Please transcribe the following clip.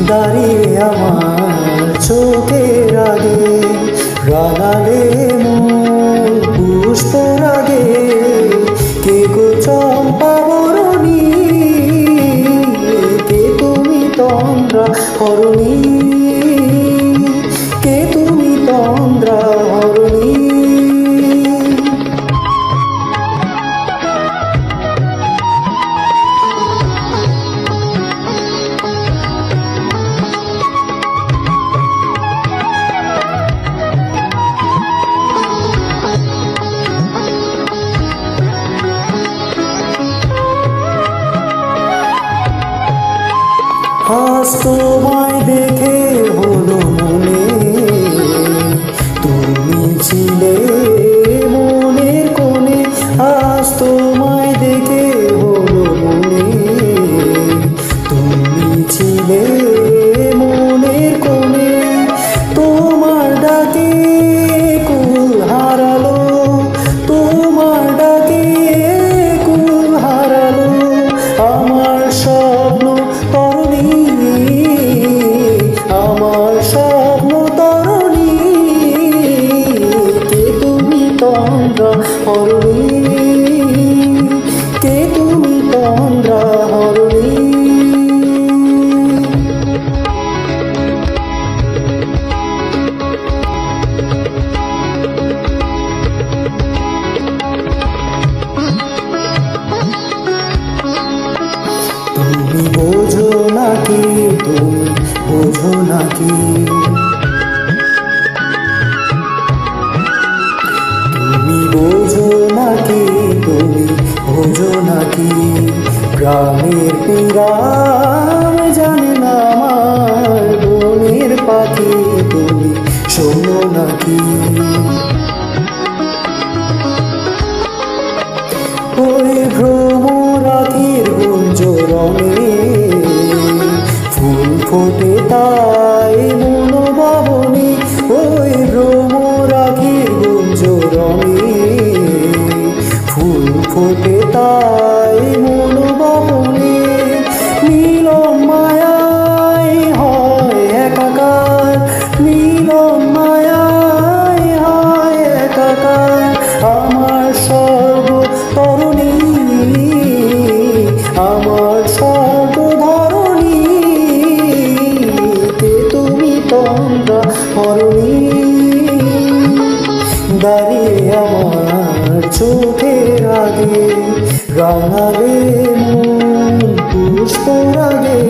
দাঁড়িয়ে আমার চোখের আগে রাঙালে মন পুষ্প রাগে কে গো চম্পা বরণী কে তুমি তন্দ্রা হরণী কে তুমি তন্দ্রা হরণী আজ তোমায় দেখে হলো মনে তুমি ছিলে মনের কোণে আজ তোমায় দেখে হলো মনে তুমি ছিলে মনের কোণে তোমার ডাকে কুল হারালো তোমার ডাকে কুল হারালো আমার স্বপ্ন তরণী আমার স্বপ্ন তরণী কে তুমি তন্দ্রা হরণী কে তুমি তন্দ্রা হরণী তুমি বোঝো নাকি তুমি বোঝো নাকি তুমি বোঝো নাকি তুমি বোঝো নাকি গ্রামের পিরাম জানে না আমার বনের পাখি তুমি শোনো নাকি ওই ভ্রমরাখির গুঞ্জরণে ফুল ফোটে তাই মনোভাবনে ওই ভ্রমরাখির গুঞ্জরণে ফুল ফোটে তাই মনোভাবনে মিলন মায়ায় হয় একাকার মিলন মায়ায় হয় একাকার আমার স্বর্গ তরণী আমার স্বর্গ ধরণী কে তুমি তন্দ্রা হরণী দাঁড়িয়ে আমার চোখের আগে রাঙালে মন পুষ্প রাগে